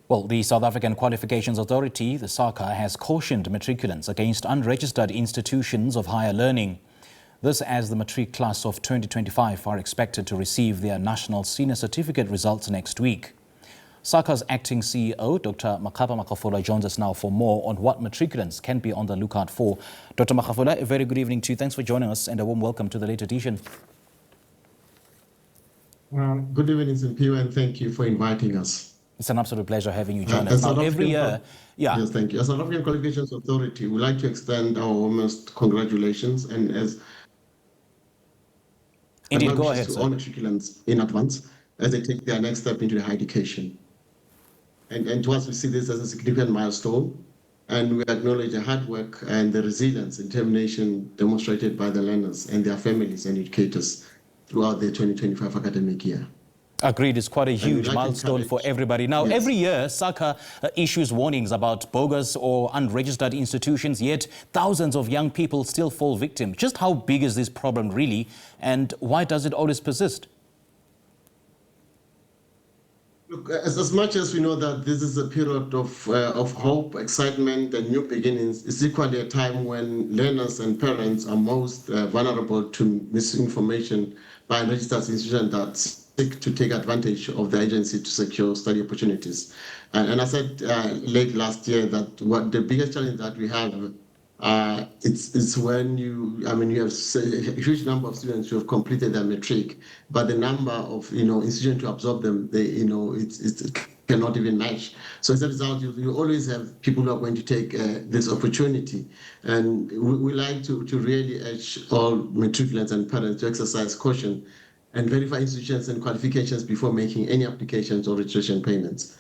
Well, the South African Qualifications Authority, the SAQA, has cautioned matriculants against unregistered institutions of higher learning. This as the matric class of 2025 are expected to receive their National Sernior Certificate results next week. SAQA's acting CEO, Dr. Makhapa Makhafola, joins us now for more on what matriculants can be on the lookout for. Dr. Makhafola, a very good evening to you. Thanks for joining us and a warm welcome to the late edition. Good evening, Simpiwe, and thank you for inviting us. It's an absolute pleasure having you join us. Now, every year, Yes, thank you. As South African Qualifications Authority, we'd like to extend our warmest congratulations and Indeed, go ahead, to all matriculants in advance as they take their next step into higher education. And to us, we see this as a significant milestone, and we acknowledge the hard work and the resilience and determination demonstrated by the learners and their families and educators throughout the 2025 academic year. Agreed, it's quite a huge milestone for everybody. Now, every year, SAQA issues warnings about bogus or unregistered institutions, yet thousands of young people still fall victim. Just how big is this problem really, and why does it always persist? Look, as much as we know that this is a period of hope, excitement, and new beginnings, it's equally a time when learners and parents are most vulnerable to misinformation by unregistered institutions that seek to take advantage of the agency to secure study opportunities. And I said late last year that what the biggest challenge that we have it's when you have a huge number of students who have completed their matric, but the number of institutions to absorb them, it cannot even match. So as a result, you always have people who are going to take this opportunity, and we like to really urge all matriculants and parents to exercise caution and verify institutions and qualifications before making any applications or registration payments.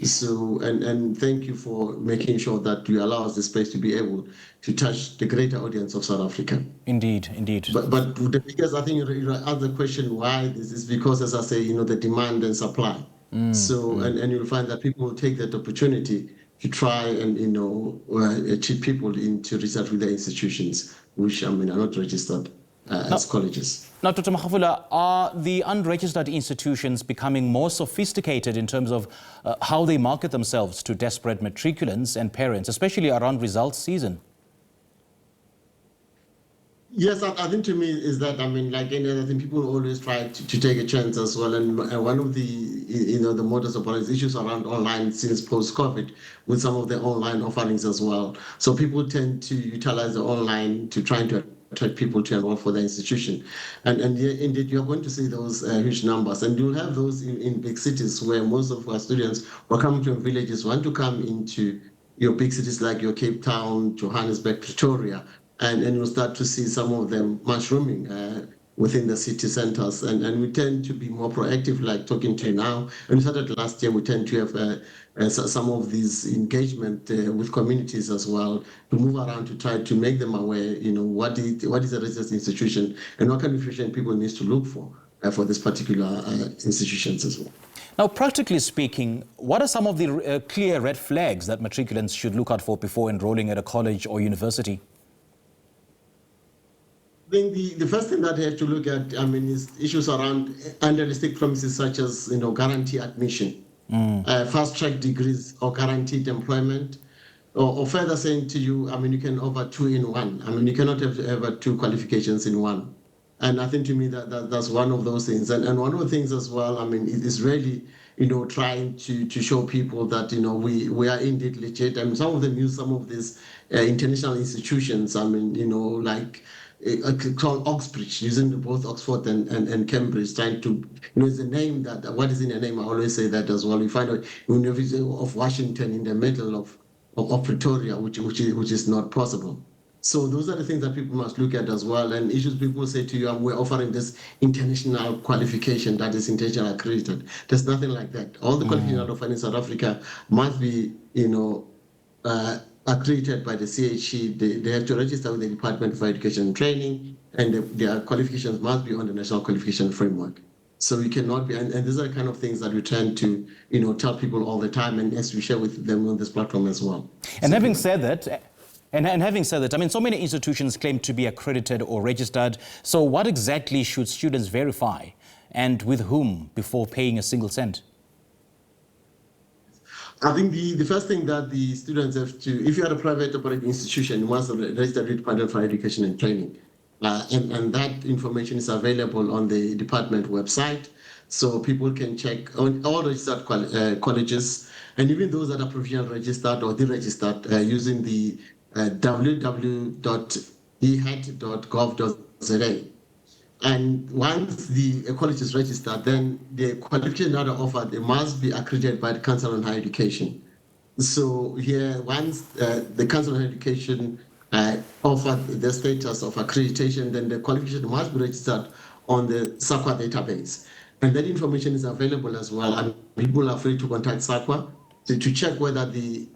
So, and thank you for making sure that you allow us the space to be able to touch the greater audience of South Africa. Indeed, indeed. But the biggest, I think you asked the question why this is because, as I say, the demand and supply. So, and you'll find that people will take that opportunity to try and, cheat people into research with their institutions, which, are not registered as colleges. Now, Dr. Makhafola, are the unregistered institutions becoming more sophisticated in terms of how they market themselves to desperate matriculants and parents, especially around results season? Yes, I think to me is that, like any other thing, people always try to take a chance as well. And one of the, the modus operandi issues around online since post-COVID with some of the online offerings as well. So people tend to utilize the online to try to attract people to enroll for the institution. And indeed, you're going to see those huge numbers. And you'll have those in big cities where most of our students who are coming from villages want to come into your big cities like your Cape Town, Johannesburg, Pretoria, and you'll start to see some of them mushrooming within the city centers. And we tend to be more proactive, like talking to you now. And we started last year, we tend to have some of these engagement with communities as well, to move around to try to make them aware, what is a research institution and what kind of information people need to look for this particular institutions as well. Now, practically speaking, what are some of the clear red flags that matriculants should look out for before enrolling at a college or university? I think the first thing that you have to look at, is issues around unrealistic promises such as, guarantee admission, fast-track degrees or guaranteed employment, or further saying to you, you can offer two in one. You cannot have two qualifications in one. And I think to me that's one of those things. And one of the things as well, is really, trying to show people that, we are indeed legit. And some of them use some of these international institutions, like called Oxbridge, using both Oxford and Cambridge, trying to, it's a name that, what is in a name, I always say that as well. You find out University of Washington in the middle of Pretoria, which is not possible. So those are the things that people must look at as well. And issues people say to you, we're offering this international qualification that is international accredited. There's nothing like that. All the qualifications offered in South Africa must be, accredited by the CHE. They have to register with the Department for Education and Training, and their qualifications must be on the National Qualification Framework. So you cannot be, and these are the kind of things that we tend to, tell people all the time, and as we share with them on this platform as well. And having said that, so many institutions claim to be accredited or registered. So what exactly should students verify, and with whom, before paying a single cent? I think the first thing that the students have to, if you are a private operating institution, you must register with Department for Education and Training. And that information is available on the department website. So people can check on all registered colleges, and even those that are provisional registered or deregistered using the www.ehat.gov.za. And once the college is registered, then the qualification that are offered, they must be accredited by the Council on Higher Education. So here, once the Council on Higher Education offered the status of accreditation, then the qualification must be registered on the SAQA database. And that information is available as well. And people are free to contact SAQA to check whether the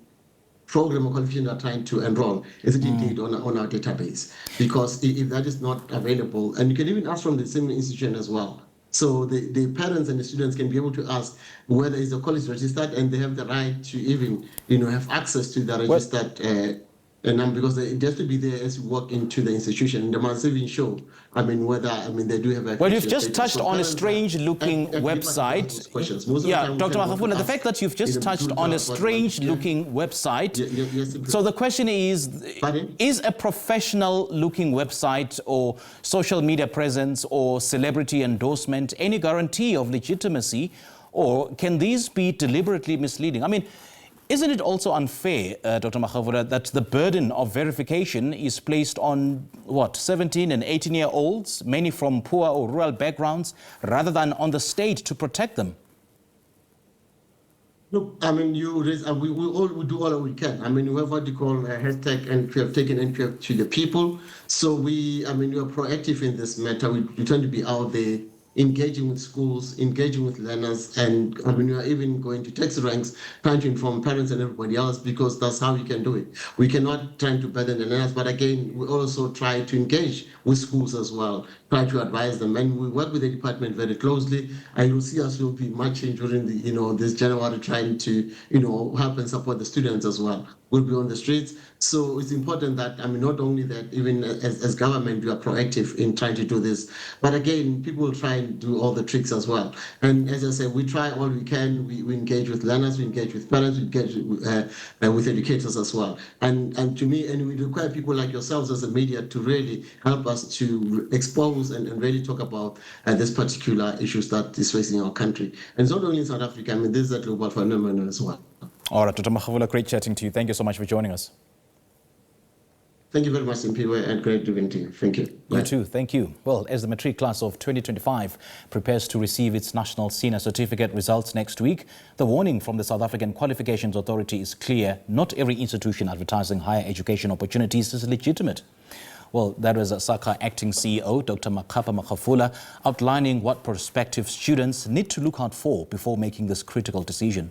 program or qualification are trying to enroll is it indeed on our database, because if that is not available, and you can even ask from the same institution as well, so the parents and the students can be able to ask whether is the college registered, and they have the right to even have access to the registered because it has to be there as you walk into the institution. They must even show, whether they do have. Well, you've just touched on a strange-looking website. Yeah, Dr. Makhafola, the fact that you've just touched on a strange-looking website. Yes, so the question is a professional-looking website or social media presence or celebrity endorsement any guarantee of legitimacy, or can these be deliberately misleading? Isn't it also unfair, Dr. Makhafola, that the burden of verification is placed on, 17 and 18-year-olds, many from poor or rural backgrounds, rather than on the state to protect them? Look, we do all that we can. We have what you call a hashtag, and we have taken NQF to the people. So we are proactive in this matter. We tend to be out there, engaging with schools, engaging with learners, and we are even going to taxi ranks, trying to inform parents and everybody else, because that's how we can do it. We cannot try to burden the learners, but again, we also try to engage with schools as well, try to advise them, and we work with the department very closely. And you'll see us will be marching during the this January, trying to help and support the students as well. We'll be on the streets. So it's important that not only that, even as government, we are proactive in trying to do this, but again, people will try and do all the tricks as well. And as I said, we try all we can. We engage with learners, we engage with parents, we engage with educators as well. And to me, and we require people like yourselves as a media to really help us to expose and really talk about this particular issues that is facing our country. And it's not only in South Africa. This is a global phenomenon as well. All right, Dr. Makhafola, great chatting to you. Thank you so much for joining us. Thank you very much, Mpiwe, and great doing to you. Thank you. Bye. You too. Thank you. Well, as the matric class of 2025 prepares to receive its National Sernior Certificate results next week, the warning from the South African Qualifications Authority is clear. Not every institution advertising higher education opportunities is legitimate. Well, that was SAQA Acting CEO, Dr. Makhapa Makhafola, outlining what prospective students need to look out for before making this critical decision.